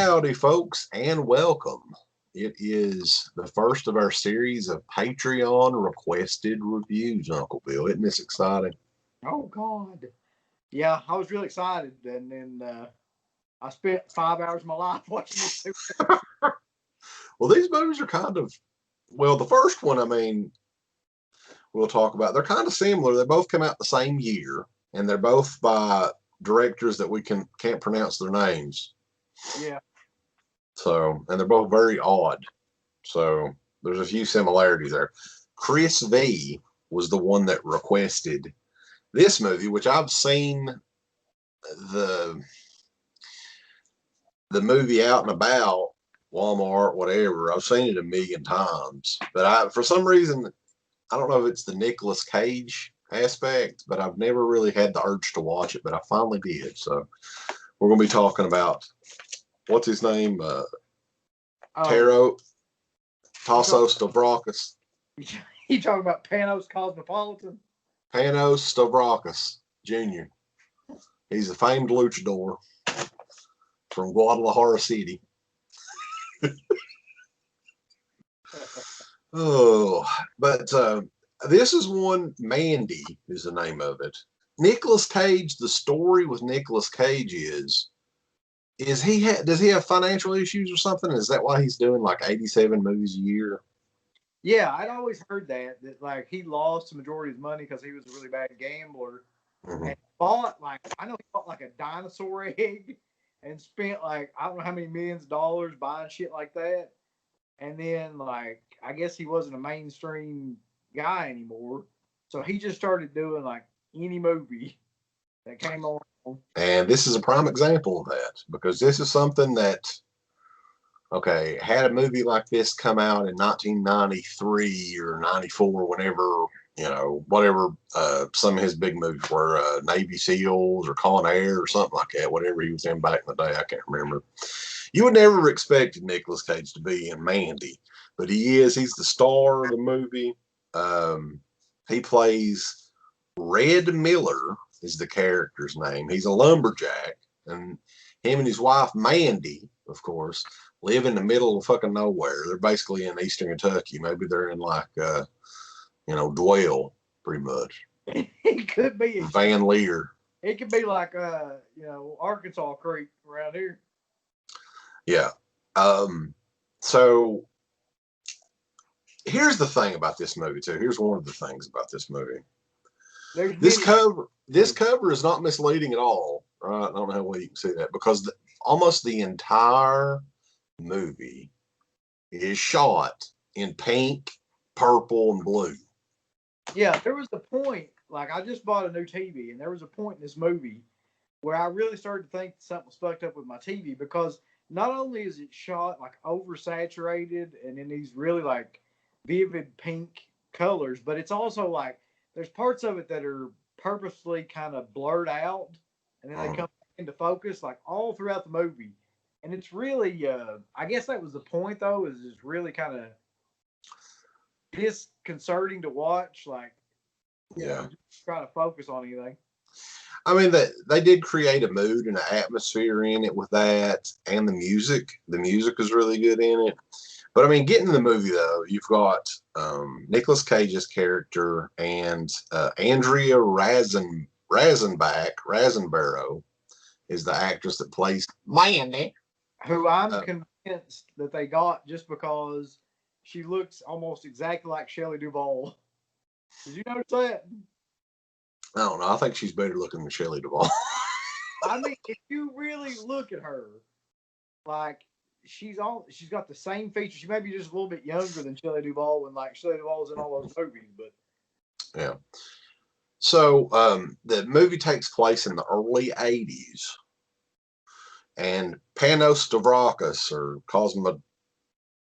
Howdy, folks, and welcome. It is the first of our series of Patreon requested reviews, Uncle Bill. Isn't this exciting? Oh, God. Yeah, I was really excited. And then I spent 5 hours of my life watching this. Well, these movies are the first one, we'll talk about. They're kind of similar. They both come out the same year, and they're both by directors that we can't pronounce their names. Yeah. So, and they're both very odd. So there's a few similarities there. Chris V was the one that requested this movie, which I've seen the movie out and about, Walmart, whatever. I've seen it a million times, but for some reason, I don't know if it's the Nicolas Cage aspect, but I've never really had the urge to watch it, but I finally did. So we're going to be talking about, what's his name? Tasso Stavrakis. You talking about Panos Cosmopolitan? Panos Stavrakis Jr. He's a famed luchador from Guadalajara City. This is one. Mandy is the name of it. Nicolas Cage. The story with Nicolas Cage does he have financial issues or something? Is that why he's doing like 87 movies a year? Yeah, I'd always heard that like he lost the majority of his money because he was a really bad gambler, and bought like a dinosaur egg and spent like I don't know how many millions of dollars buying shit like that. And then, like, I guess he wasn't a mainstream guy anymore. So he just started doing, like, any movie that came on. And this is a prime example of that, because this is something that, had a movie like this come out in 1993 or 94, whenever, whatever some of his big movies were, Navy SEALs or Con Air or something like that, whatever he was in back in the day, I can't remember. You would never have expected Nicolas Cage to be in Mandy, but he is. He's the star of the movie. He plays Red Miller is the character's name. He's a lumberjack, and him and his wife, Mandy, of course, live in the middle of fucking nowhere. They're basically in eastern Kentucky. Maybe they're in like, Dwell, pretty much. It could be. Van Leer. It could be like, Arkansas Creek around here. Yeah. So here's the thing about this movie too. Here's one of the things about this movie. This cover is not misleading at all. Right? I don't know how well you can see that, because almost the entire movie is shot in pink, purple, and blue. Yeah, there was a point, like I just bought a new TV, and there was a point in this movie where I really started to think something was fucked up with my TV, because not only is it shot like oversaturated and in these really like vivid pink colors, but it's also like there's parts of it that are purposely kind of blurred out, and then they come into focus like all throughout the movie. And it's really, I guess that was the point though, is it's really kind of disconcerting to watch. Like, trying to focus on anything. I mean, they did create a mood and an atmosphere in it with that, and the music. The music is really good in it. But I mean, getting to the movie though, you've got Nicolas Cage's character and Andrea Riseborough is the actress that plays Mandy, who I'm convinced that they got just because she looks almost exactly like Shelley Duvall. Did you notice that? I don't know. I think she's better looking than Shelley Duvall. I mean, if you really look at her, like she's got the same features. She may be just a little bit younger than Shelley Duvall when like Shelley Duvall was in all those movies, but yeah. So the movie takes place in the early 80s, and Panos Stavrakis or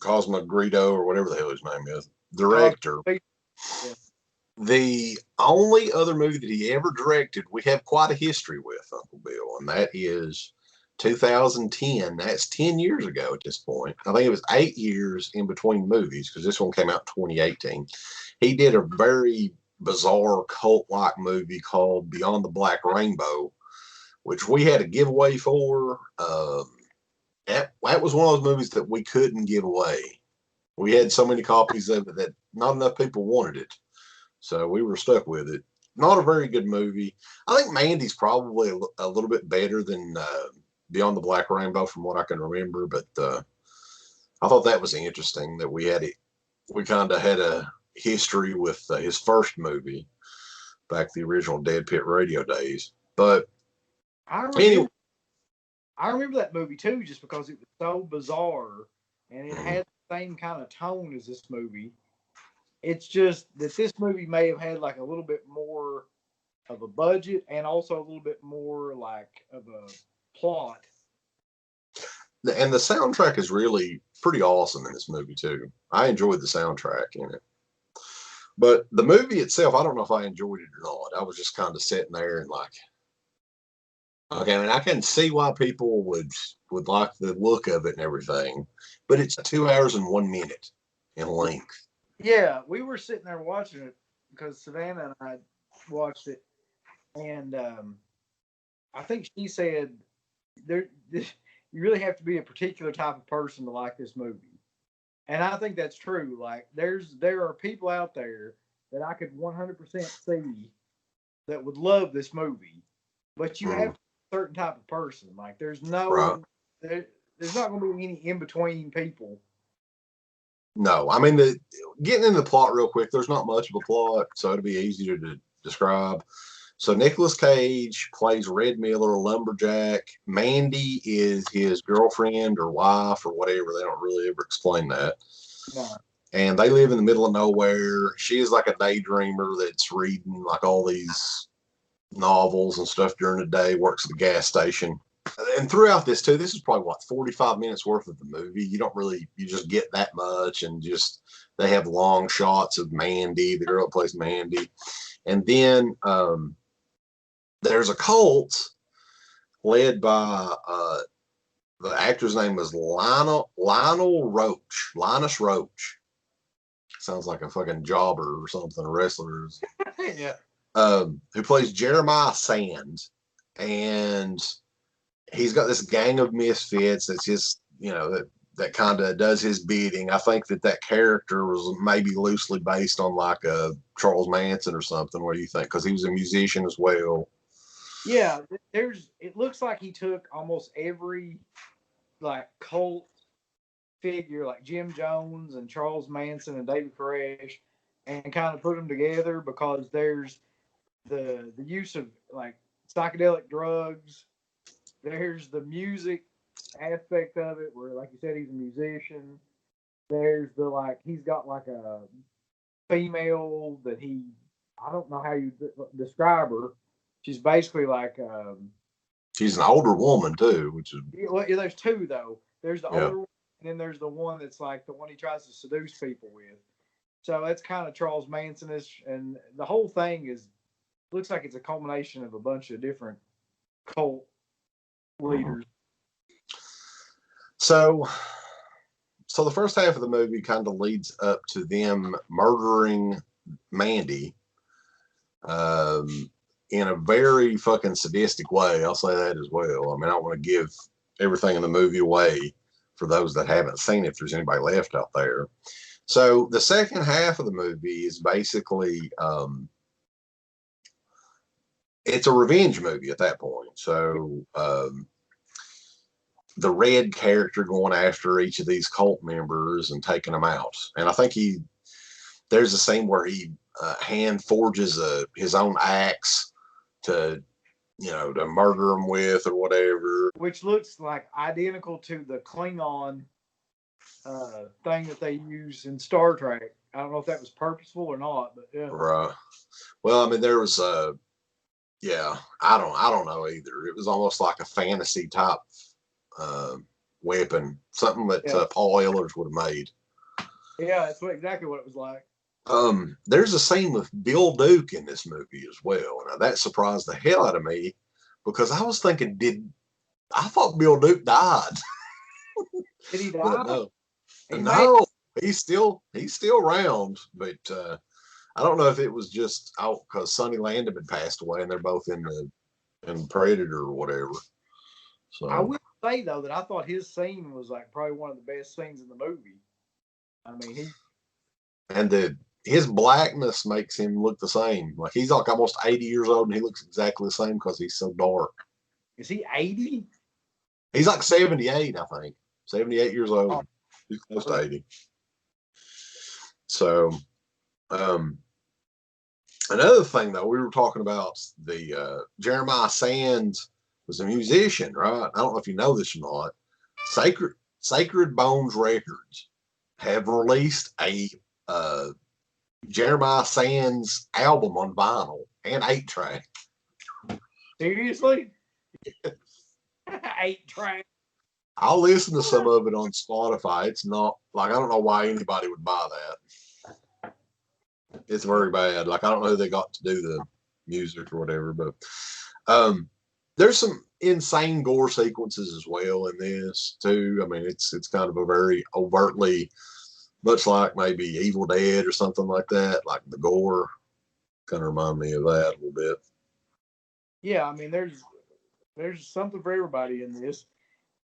Cosmogrito or whatever the hell his name is, director. Yeah. The only other movie that he ever directed, we have quite a history with, Uncle Bill, and that is 2010. That's 10 years ago at this point. I think it was 8 years in between movies, because this one came out in 2018. He did a very bizarre cult-like movie called Beyond the Black Rainbow, which we had a giveaway for. that was one of those movies that we couldn't give away. We had so many copies of it that not enough people wanted it. So we were stuck with it. Not a very good movie. I think Mandy's probably a little bit better than Beyond the Black Rainbow from what I can remember. But I thought that was interesting that we kind of had a history with his first movie back the original DEADPIT Radio days. But anyway. I remember that movie too, just because it was so bizarre and it had the same kind of tone as this movie. It's just that this movie may have had like a little bit more of a budget and also a little bit more like of a plot. And the soundtrack is really pretty awesome in this movie too. I enjoyed the soundtrack in it. But the movie itself, I don't know if I enjoyed it or not. I was just kind of sitting there and like, okay, I mean, I can see why people would like the look of it and everything, but it's 2 hours and 1 minute in length. Yeah, we were sitting there watching it because Savannah and I watched it, and I think she said you really have to be a particular type of person to like this movie, and I think that's true. Like, there are people out there that I could 100% see that would love this movie, but you have to be a certain type of person. Like, there's not going to be any in between people. No, I mean, getting into the plot real quick, there's not much of a plot, so it'll be easy to describe. So Nicolas Cage plays Red Miller, a lumberjack. Mandy is his girlfriend or wife or whatever. They don't really ever explain that. No. And they live in the middle of nowhere. She is like a daydreamer that's reading like all these novels and stuff during the day, works at the gas station. And throughout this too, this is probably 45 minutes worth of the movie. You just get that much, and just they have long shots of Mandy, the girl that plays Mandy, and then there's a cult led by the actor's name is Linus Roach. Sounds like a fucking jobber or something, a wrestler. Yeah. Who plays Jeremiah Sands, and he's got this gang of misfits that's just, that kind of does his bidding. I think that character was maybe loosely based on like a Charles Manson or something. What do you think? Because he was a musician as well. Yeah, it looks like he took almost every like cult figure like Jim Jones and Charles Manson and David Koresh and kind of put them together, because there's the use of like psychedelic drugs. There's the music aspect of it, where, like you said, he's a musician. There's he's got like a female that I don't know how you describe her. She's basically like, she's an older woman too, which is. Well, there's two though. There's the older one, and then there's the one that's like the one he tries to seduce people with. So that's kind of Charles Manson-ish, and the whole thing looks like it's a culmination of a bunch of different cult leaders. So the first half of the movie kind of leads up to them murdering Mandy in a very fucking sadistic way. I'll say that as well. I mean, I don't want to give everything in the movie away for those that haven't seen it, if there's anybody left out there. So the second half of the movie is basically it's a revenge movie at that point. So the Red character going after each of these cult members and taking them out. And I think there's a scene where he hand forges his own axe to murder them with or whatever. Which looks like identical to the Klingon thing that they use in Star Trek. I don't know if that was purposeful or not, but yeah. Right. Well, I mean, there was I don't know either. It was almost like a fantasy type weapon, something that Paul Ehlers would have made. Yeah, that's exactly what it was like. There's a scene with Bill Duke in this movie as well. Now that surprised the hell out of me, because I was thinking, I thought Bill Duke died. Did he die? No, he's still around, but I don't know if it was just because Sonny Landham had passed away and they're both in Predator or whatever. So I will say though that I thought his scene was like probably one of the best scenes in the movie. I mean, his blackness makes him look the same. Like he's like almost 80 years old, and he looks exactly the same because he's so dark. Is he 80? He's like 78, I think. 78 years old. Oh, he's close to 80. So, another thing though, we were talking about the Jeremiah Sands was a musician, right? I don't know if you know this or not. Sacred Bones Records have released a Jeremiah Sands album on vinyl and 8-track. Seriously? 8-track. I'll listen to some of it on Spotify. It's not like I don't know why anybody would buy that. It's very bad. Like I don't know who they got to do the music or whatever, but there's some insane gore sequences as well in this too. I mean, it's kind of a very overtly, much like maybe Evil Dead or something like that. Like the gore kind of remind me of that a little bit. Yeah, I mean, there's something for everybody in this,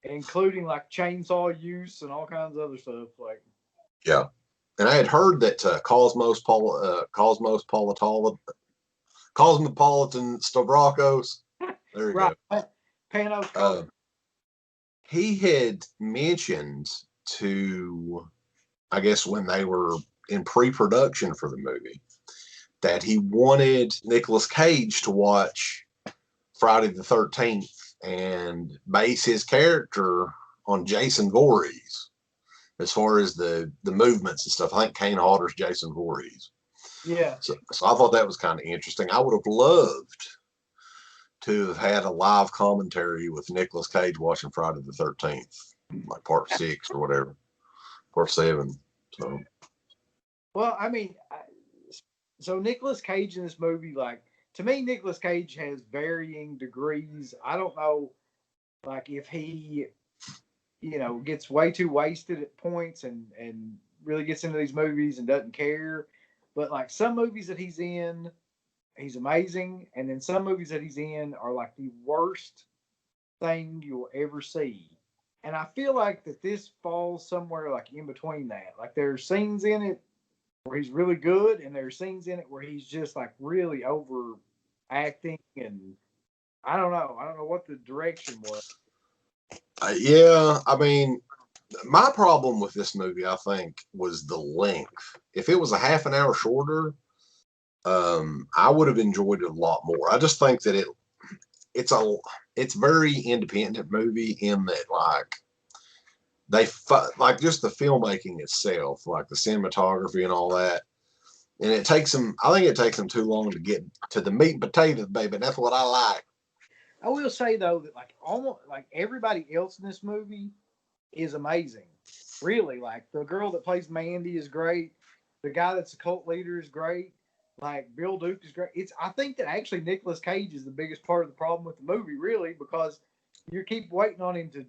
including like chainsaw use and all kinds of other stuff. Like, yeah, and I had heard that Cosmopolitan Stavrakos. There you right. go. Panos. He had mentioned to, I guess, when they were in pre-production for the movie, that he wanted Nicolas Cage to watch Friday the 13th and base his character on Jason Voorhees as far as the movements and stuff. I think Kane Hodder's Jason Voorhees. Yeah. So I thought that was kind of interesting. I would have loved to have had a live commentary with Nicolas Cage watching Friday the 13th, like part 6 or whatever, part 7. So, well, I mean, so Nicolas Cage in this movie, like, to me, Nicolas Cage has varying degrees. I don't know, like, if he, gets way too wasted at points and really gets into these movies and doesn't care. But, like, some movies that he's in, he's amazing. And then some movies that he's in are, like, the worst thing you'll ever see. And I feel like that this falls somewhere, like, in between that. Like, there's scenes in it where he's really good, and there are scenes in it where he's just like really overacting, and I don't know what the direction was. Yeah, I mean, my problem with this movie, I think, was the length. If it was a half an hour shorter, I would have enjoyed it a lot more. I just think that it's very independent movie in that, like, like just the filmmaking itself, like the cinematography and all that. And I think it takes them too long to get to the meat and potatoes, baby. That's what I like. I will say though that like almost like everybody else in this movie is amazing. Really, like the girl that plays Mandy is great. The guy that's a cult leader is great. Like Bill Duke is great. I think that actually Nicolas Cage is the biggest part of the problem with the movie, really, because you keep waiting on him to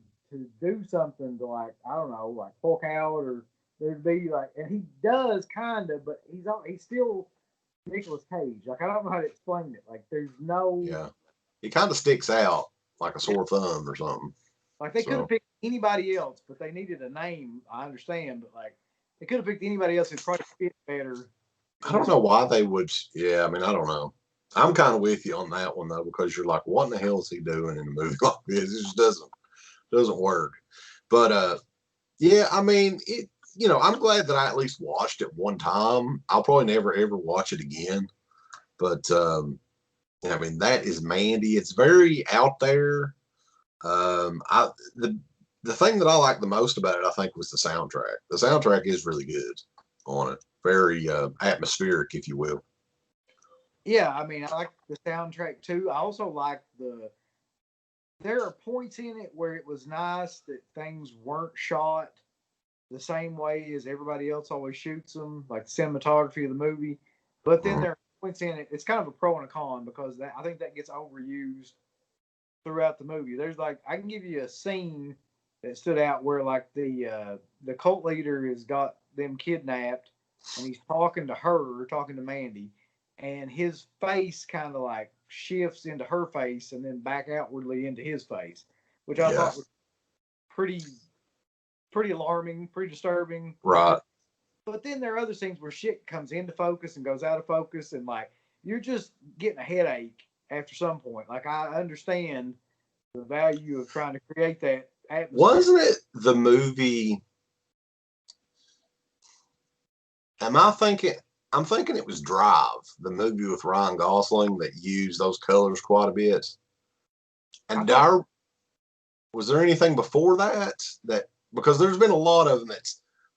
do something to, like, I don't know, like Hulk out, or there'd be like, and he does kind of, but he's still Nicolas Cage. Like, I don't know how to explain it. Like, there's no. Yeah. He kind of sticks out like a sore thumb or something. Like, they could have picked anybody else, but they needed a name. I understand, but like, they could have picked anybody else who'd probably fit better. I don't know why they would. Yeah, I mean, I don't know. I'm kind of with you on that one though, because you're like, what in the hell is he doing in a movie like this? It just doesn't work. But yeah, I mean, I'm glad that I at least watched it one time. I'll probably never ever watch it again. But I mean, that is Mandy. It's very out there. The thing that I like the most about it, I think, was the soundtrack. The soundtrack is really good on it. Very atmospheric, if you will. Yeah, I mean, I like the soundtrack too. I also like there are points in it where it was nice that things weren't shot the same way as everybody else always shoots them, like the cinematography of the movie. But then there are points in it. It's kind of a pro and a con, because I think that gets overused throughout the movie. There's like, I can give you a scene that stood out where like the cult leader has got them kidnapped, and he's talking to Mandy, and his face kind of like shifts into her face and then back outwardly into his face, which I thought was pretty alarming, pretty disturbing. Right. But then there are other scenes where shit comes into focus and goes out of focus, and like you're just getting a headache after some point. Like I understand the value of trying to create that atmosphere. Wasn't it the movie? I'm thinking it was Drive, the movie with Ryan Gosling that used those colors quite a bit. And was there anything before that? Because there's been a lot of them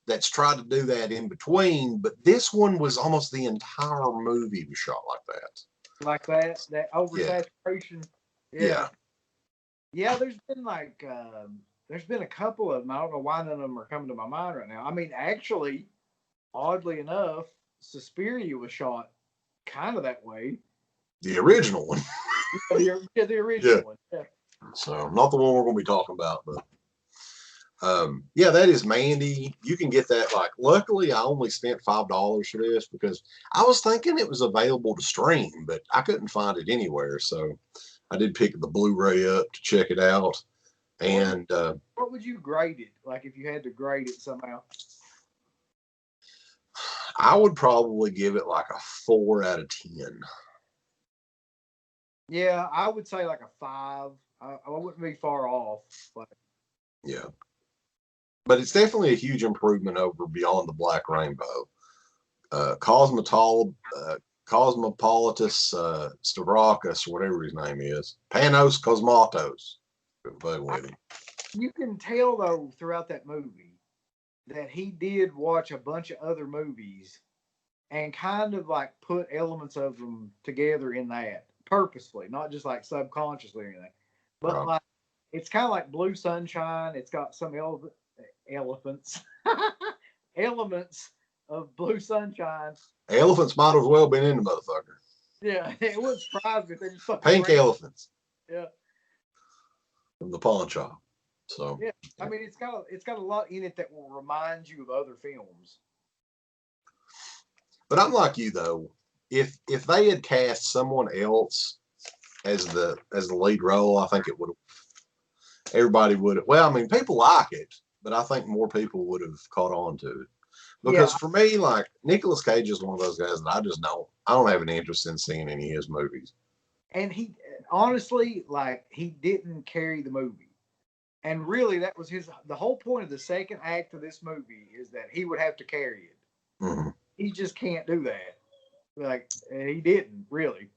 that's tried to do that in between, but this one was almost the entire movie was shot like that. Like that oversaturation. Yeah. Yeah, there's been a couple of them. I don't know why none of them are coming to my mind right now. I mean, actually, oddly enough, Suspiria was shot kind of that way. The original one. The original one. Yeah. So not the one we're going to be talking about, but yeah, that is Mandy. You can get that. Like, luckily, I only spent $5 for this because I was thinking it was available to stream, but I couldn't find it anywhere. So I did pick the Blu-ray up to check it out. And what would you grade it? Like, if you had to grade it somehow? I would probably give it like a 4 out of 10. Yeah, I would say like a 5. I wouldn't be far off. But yeah. But it's definitely a huge improvement over Beyond the Black Rainbow. Cosmopolitus Stavrakis, whatever his name is. Panos Cosmatos. You can tell, though, throughout that movie that he did watch a bunch of other movies and kind of like put elements of them together in that purposely, not just like subconsciously or anything. But like, it's kind of like Blue Sunshine. It's got some elements of Blue Sunshine. Elephants might as well been in the motherfucker. Yeah, it wouldn't surprise me if they just fucking pink elephants. Yeah. From the pawn shop. So yeah, I mean, it's got a lot in it that will remind you of other films. But I'm like you though. If they had cast someone else as the lead role, I think it would have. Everybody would have. Well, I mean, people like it, but I think more people would have caught on to it. Because for me, like Nicolas Cage is one of those guys that I don't have an interest in seeing any of his movies. And he honestly, like, he didn't carry the movie. And really, that was the whole point of the second act of this movie is that he would have to carry it. Mm-hmm. He just can't do that. Like, he didn't, really.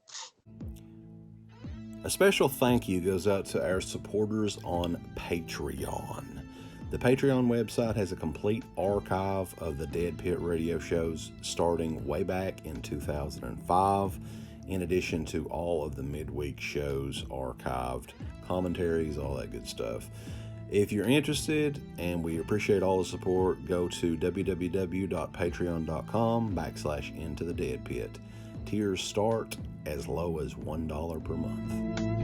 A special thank you goes out to our supporters on Patreon. The Patreon website has a complete archive of the DEADPIT Radio shows starting way back in 2005, in addition to all of the midweek shows archived, commentaries, all that good stuff. If you're interested, and we appreciate all the support, go to www.patreon.com/IntoTheDeadPit. Tiers start as low as $1 per month.